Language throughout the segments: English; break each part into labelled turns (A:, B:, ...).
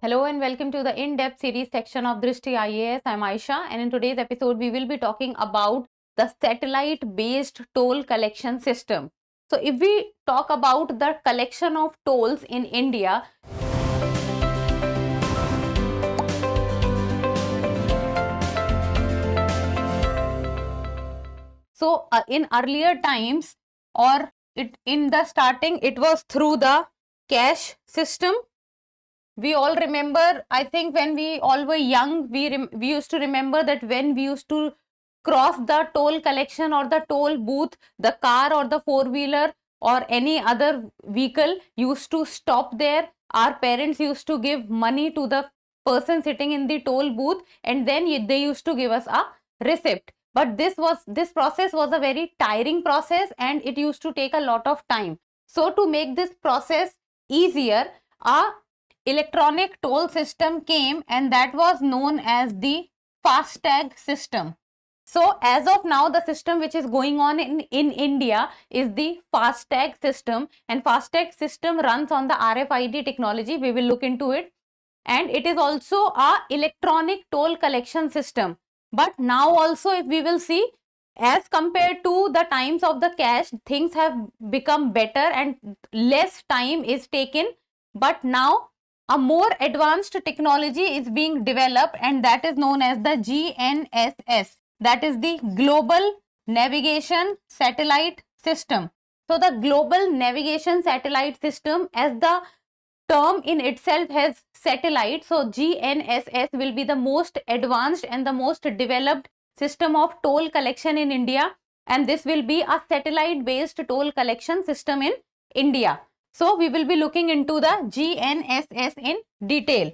A: Hello and welcome to the in-depth series section of Drishti IAS. I'm Aisha, and in today's episode we will be talking about the satellite-based toll collection system. So if we talk about the collection of tolls in India, so in earlier times, or in the starting, it was through the cash system. We all remember, I think when we all were young, we used to remember that when we used to cross the toll collection or the toll booth, the car or the four-wheeler or any other vehicle used to stop there. Our parents used to give money to the person sitting in the toll booth, and then they used to give us a receipt. But this process was a very tiring process, and it used to take a lot of time. So to make this process easier, a electronic toll system came, and that was known as the FASTag system. So as of now, the system which is going on in India is the FASTag system, and FASTag system runs on the RFID technology. We will look into it, and it is also a electronic toll collection system. But now also, if we will see, as compared to the times of the cash, things have become better and less time is taken. But now a more advanced technology is being developed, and that is known as the GNSS. That is the Global Navigation Satellite System. So the Global Navigation Satellite System, as the term in itself has satellite, so GNSS will be the most advanced and the most developed system of toll collection in India, and this will be a satellite based toll collection system in India. So we will be looking into the GNSS in detail.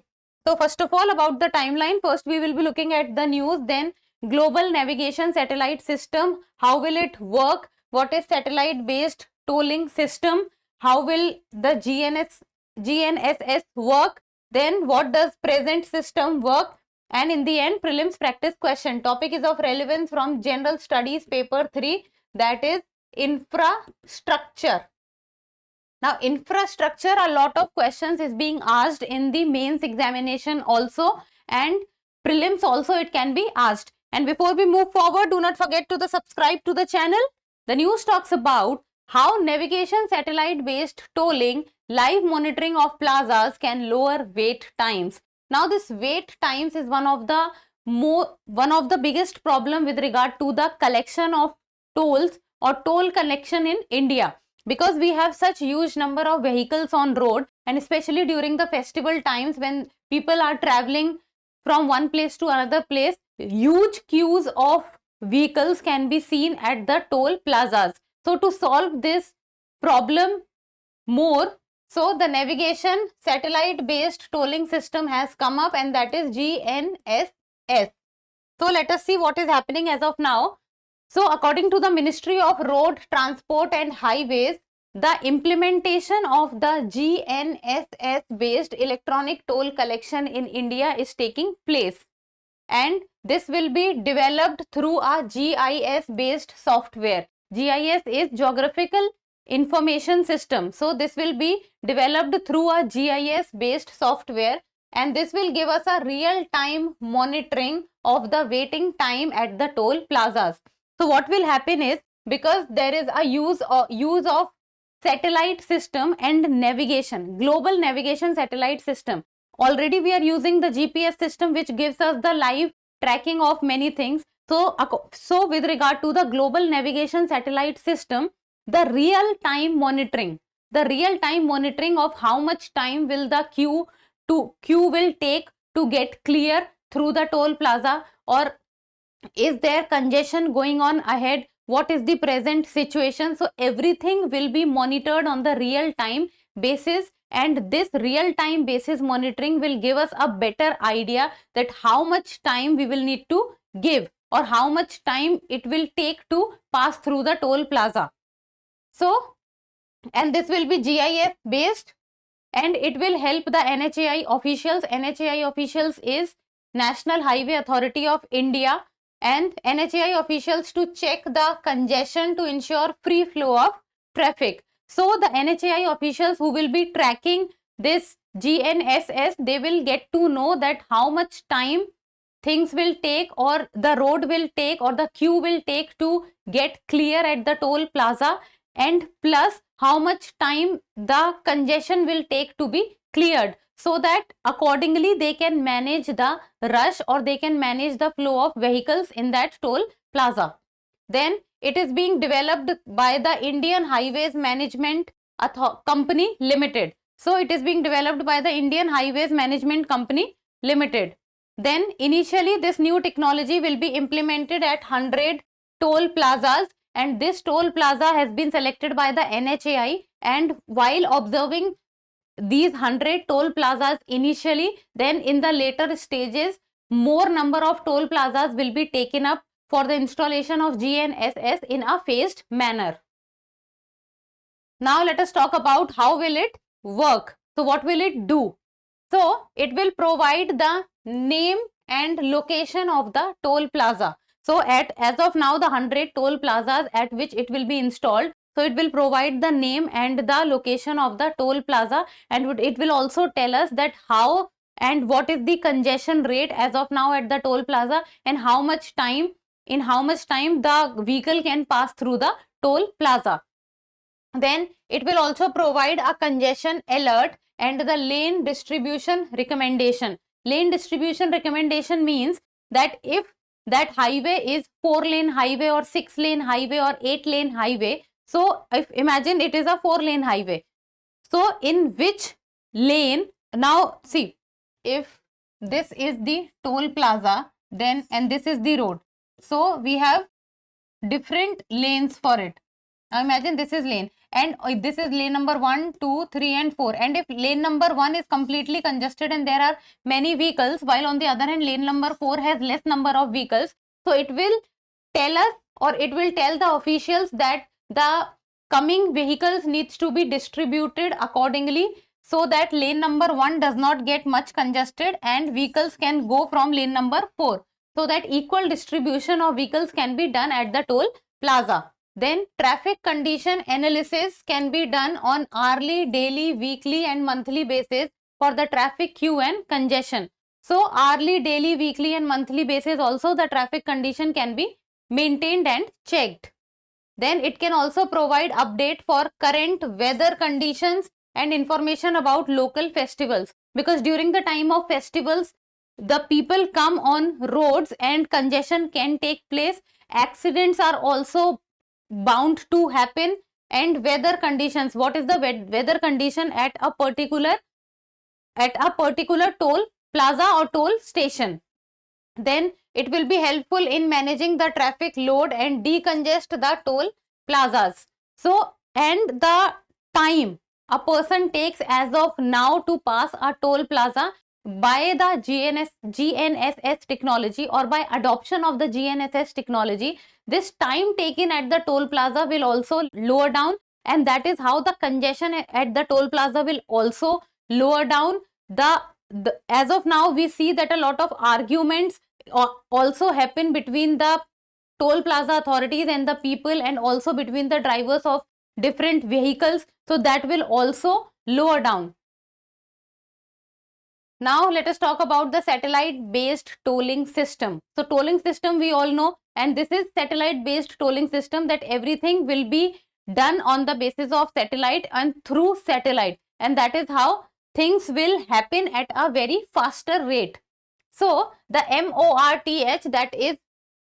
A: So first of all, about the timeline, first we will be looking at the news, then Global Navigation Satellite System, how will it work, what is satellite based tolling system, how will the GNSS work, then what does present system work, and in the end prelims practice question. Topic is of relevance from General Studies paper 3, that is infrastructure. Now infrastructure, a lot of questions is being asked in the mains examination also, and prelims also it can be asked. And before we move forward, do not forget to subscribe to the channel. The news talks about how navigation satellite based tolling, live monitoring of plazas can lower wait times. Now this wait times is one of the biggest problem with regard to the collection of tolls or toll collection in India, because we have such huge number of vehicles on road, and especially during the festival times when people are traveling from one place to another place, huge queues of vehicles can be seen at the toll plazas. So to solve this problem more, so the navigation satellite based tolling system has come up, and that is GNSS. So let us see what is happening as of now. So according to the Ministry of Road Transport and Highways, the implementation of the GNSS based electronic toll collection in India is taking place, and this will be developed through a GIS based software. GIS is Geographical Information System. So this will be developed through a GIS based software, and this will give us a real time monitoring of the waiting time at the toll plazas. So what will happen is, because there is a use of satellite system and navigation, global navigation satellite system, already we are using the GPS system which gives us the live tracking of many things. So with regard to the global navigation satellite system, the real time monitoring of how much time will the queue will take to get clear through the toll plaza, or is there congestion going on ahead, what is the present situation. So everything will be monitored on the real time basis, and this real time basis monitoring will give us a better idea that how much time we will need to give, or how much time it will take to pass through the toll plaza. So, and this will be GIS based, and it will help the NHAI officials. NHAI officials is National Highway Authority of India, and NHAI officials to check the congestion to ensure free flow of traffic. So the NHAI officials who will be tracking this GNSS, they will get to know that how much time things will take, or the road will take, or the queue will take to get clear at the toll plaza, and plus how much time the congestion will take to be cleared, so that accordingly they can manage the rush, or they can manage the flow of vehicles in that toll plaza. Then it is being developed by the Indian Highways Management Company Limited. So it is being developed by the Indian Highways Management Company Limited. Then initially this new technology will be implemented at 100 toll plazas, and this toll plaza has been selected by the NHAI, and while observing these 100 toll plazas initially, then in the later stages more number of toll plazas will be taken up for the installation of GNSS in a phased manner. Now let us talk about how will it work. So what will it do? So it will provide the name and location of the toll plaza. So as of now, the 100 toll plazas at which it will be installed, so it will provide the name and the location of the toll plaza, and it will also tell us that how and what is the congestion rate as of now at the toll plaza, and how much time the vehicle can pass through the toll plaza. Then it will also provide a congestion alert and the lane distribution recommendation. Lane distribution recommendation means that if that highway is 4-lane highway or 6-lane highway or 8-lane highway, so if imagine it is a 4-lane highway, so in which lane, now see, if this is the toll plaza, then and this is the road, so we have different lanes for it. Now imagine this is lane, and this is lane number 1, 2, 3 and 4, and if lane number 1 is completely congested and there are many vehicles, while on the other hand lane number 4 has less number of vehicles, so it will tell us, or it will tell the officials that the coming vehicles needs to be distributed accordingly, so that lane number 1 does not get much congested and vehicles can go from lane number 4, so that equal distribution of vehicles can be done at the toll plaza. Then traffic condition analysis can be done on hourly, daily, weekly and monthly basis for the traffic queue and congestion. So hourly, daily, weekly and monthly basis also the traffic condition can be maintained and checked. Then it can also provide update for current weather conditions and information about local festivals, because during the time of festivals the people come on roads and congestion can take place, accidents are also bound to happen, and weather conditions, what is the weather condition at a particular toll plaza or toll station. Then it will be helpful in managing the traffic load and decongest the toll plazas. So, and the time a person takes as of now to pass a toll plaza by the GNSS technology, or by adoption of the GNSS technology, this time taken at the toll plaza will also lower down, and that is how the congestion at the toll plaza will also lower down. As of now we see that a lot of arguments also happen between the toll plaza authorities and the people, and also between the drivers of different vehicles, so that will also lower down. Now let us talk about the satellite based tolling system. So tolling system we all know, and this is satellite based tolling system, that everything will be done on the basis of satellite and through satellite, and that is how things will happen at a very faster rate. So the MORTH, that is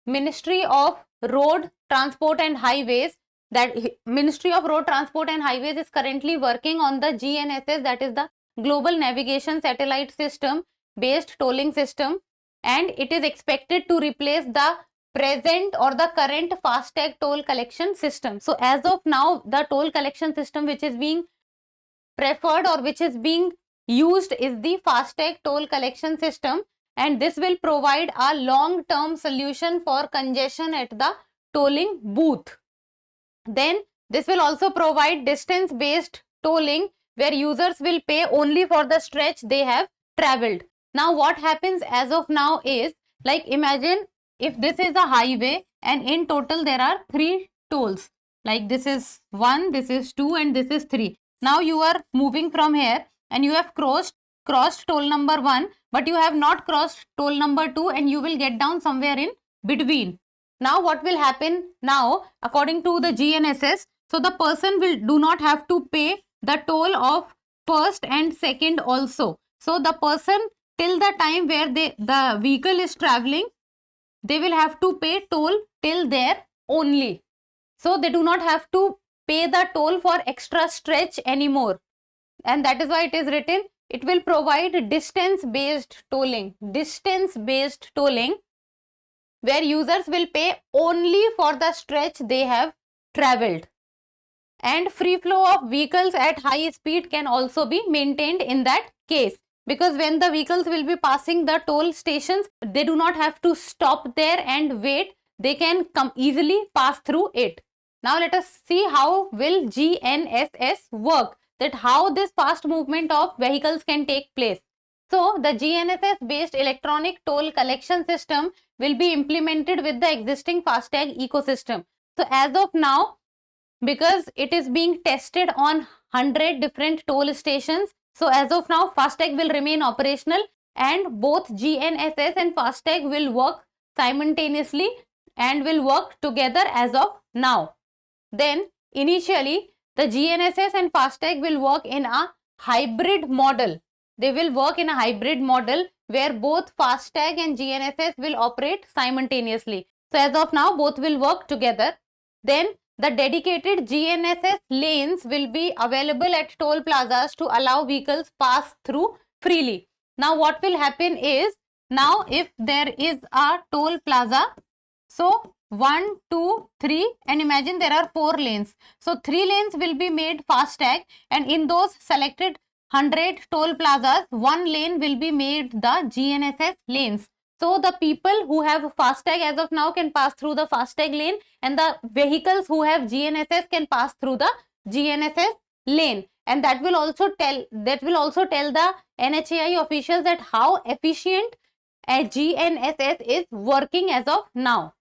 A: Ministry of Road Transport and Highways, that Ministry of Road Transport and Highways is currently working on the GNSS, that is the Global Navigation Satellite System based tolling system, and it is expected to replace the present or the current FASTag toll collection system. So as of now the toll collection system which is being preferred or which is being used is the FASTag toll collection system, and this will provide a long term solution for congestion at the tolling booth. Then this will also provide distance based tolling, where users will pay only for the stretch they have traveled. Now what happens as of now is, like imagine if this is a highway and in total there are 3 tolls, like this is 1, this is 2 and this is 3. Now you are moving from here and you have crossed crossed toll number 1, but you have not crossed toll number 2, and you will get down somewhere in between. Now what will happen now, according to the GNSS, so the person will do not have to pay the toll of first and second also. So the person, till the time where the vehicle is traveling, they will have to pay toll till there only. So they do not have to pay the toll for extra stretch anymore. And that is why it is written, it will provide distance based tolling. Distance based tolling, where users will pay only for the stretch they have traveled. And free flow of vehicles at high speed can also be maintained in that case, because when the vehicles will be passing the toll stations, they do not have to stop there and wait. They can come easily pass through it. Now let us see how will GNSS work, that how this fast movement of vehicles can take place. So the GNSS based electronic toll collection system will be implemented with the existing FASTag ecosystem. So as of now, because it is being tested on 100 different toll stations, so as of now FASTag will remain operational, and both GNSS and FASTag will work simultaneously and will work together as of now. Then initially the GNSS and FASTag will work in a hybrid model. They will work in a hybrid model where both FASTag and GNSS will operate simultaneously. So as of now both will work together. Then the dedicated GNSS lanes will be available at toll plazas to allow vehicles pass through freely. Now what will happen is, now if there is a toll plaza, so 1, 2, 3, and imagine there are 4 lanes. So 3 lanes will be made FASTag, and in those selected 100 toll plazas, 1 lane will be made the GNSS lanes. So the people who have FASTag as of now can pass through the FASTag lane, and the vehicles who have GNSS can pass through the GNSS lane. And that will also tell the NHAI officials that how efficient a GNSS is working as of now.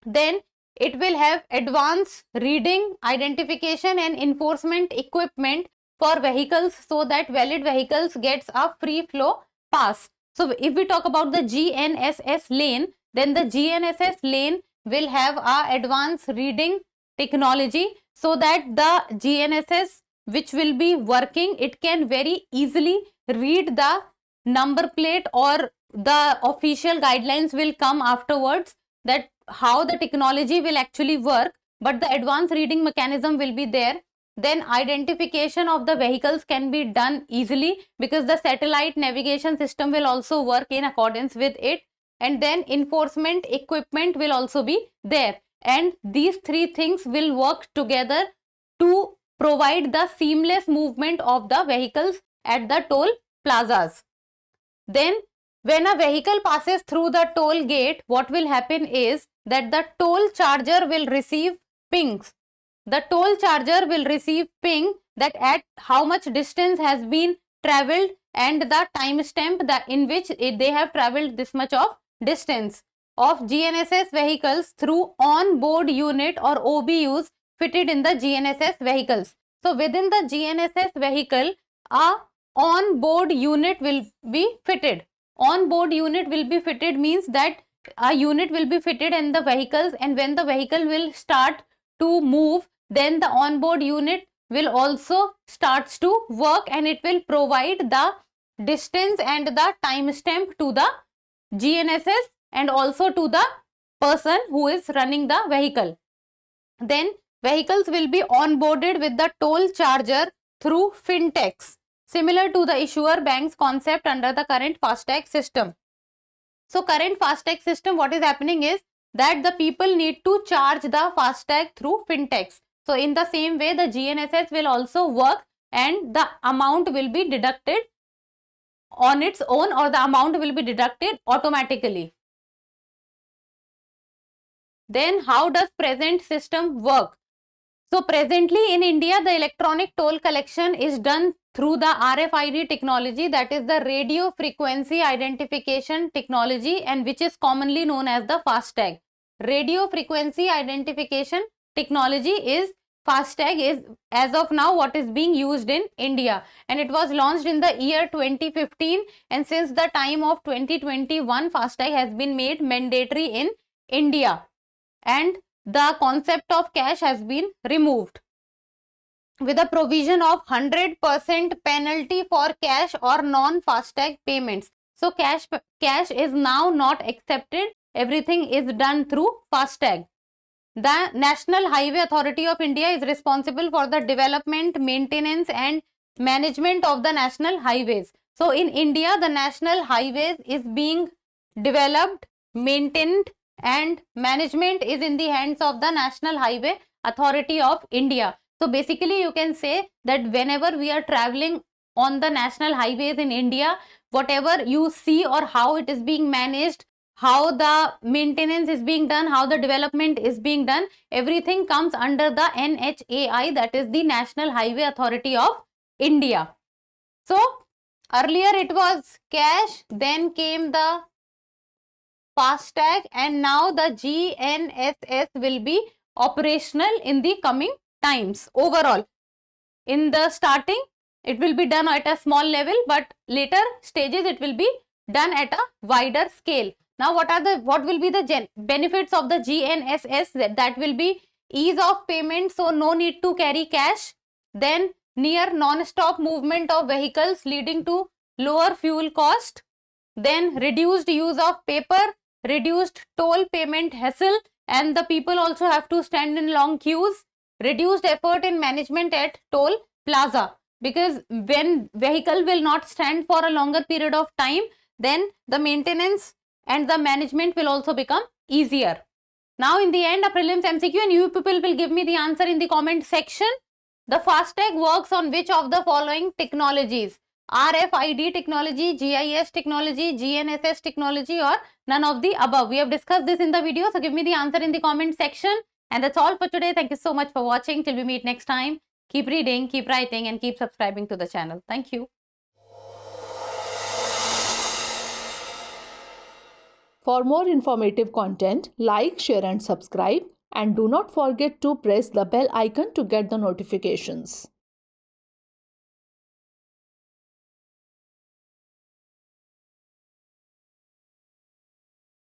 A: Then it will have advanced reading, identification and enforcement equipment for vehicles, so that valid vehicles gets a free flow pass. So if we talk about the GNSS lane, then the GNSS lane will have a advanced reading technology, so that the GNSS which will be working, it can very easily read the number plate, or the official guidelines will come afterwards that how the technology will actually work, but the advanced reading mechanism will be there. Then identification of the vehicles can be done easily, because the satellite navigation system will also work in accordance with it. And then enforcement equipment will also be there, and these 3 things will work together to provide the seamless movement of the vehicles at the toll plazas. Then when a vehicle passes through the toll gate, what will happen is that the toll charger will receive pings. The toll charger will receive ping that at how much distance has been traveled, and the timestamp that in which they have traveled this much of distance of GNSS vehicles through on-board unit or OBUs fitted in the GNSS vehicles. So within the GNSS vehicle, a on-board unit will be fitted. On-board unit will be fitted means that a unit will be fitted in the vehicles, and when the vehicle will start to move, then the on-board unit will also starts to work, and it will provide the distance and the timestamp to the GNSS and also to the person who is running the vehicle. Then vehicles will be onboarded with the toll charger through fintechs, similar to the issuer bank's concept under the current FASTag system. So current FASTag system, what is happening is that the people need to charge the FASTag through fintechs. So in the same way, the GNSS will also work, and the amount will be deducted on its own, or the amount will be deducted automatically. Then how does present system work? So presently in India, the electronic toll collection is done through the RFID technology, that is the radio frequency identification technology, and which is commonly known as the FASTag. Radio frequency identification technology is FASTag is as of now what is being used in India, and it was launched in the year 2015, and since the time of 2021 FASTag has been made mandatory in India, and the concept of cash has been removed with a provision of 100% penalty for cash or non-FASTag payments. So cash is now not accepted. Everything is done through FASTag. The National Highway Authority of India is responsible for the development, maintenance and management of the national highways. So in India, the national highways is being developed, maintained and management is in the hands of the National Highway Authority of India. So basically you can say that whenever we are traveling on the national highways in India, whatever you see or how it is being managed, how the maintenance is being done, how the development is being done, everything comes under the NHAI, that is the National Highway Authority of India. So earlier it was cash, then came the FASTag, and now the GNSS will be operational in the coming times. Overall, in the starting it will be done at a small level, but later stages it will be done at a wider scale. Now what will be the benefits of the GNSS? That will be ease of payment, so no need to carry cash. Then near non-stop movement of vehicles leading to lower fuel cost. Then reduced use of paper, reduced toll payment hassle, and the people also have to stand in long queues. Reduced effort in management at toll plaza, because when vehicle will not stand for a longer period of time, then the maintenance and the management will also become easier. Now in the end, a prelims MCQ, and you people will give me the answer in the comment section. The FASTag works on which of the following technologies? RFID technology, GIS technology, GNSS technology, or none of the above? We have discussed this in the video, so give me the answer in the comment section. And that's all for today. Thank you so much for watching. Till we meet next time, keep reading, keep writing and keep subscribing to the channel. Thank you.
B: For more informative content, like, share and subscribe, and do not forget to press the bell icon to get the notifications.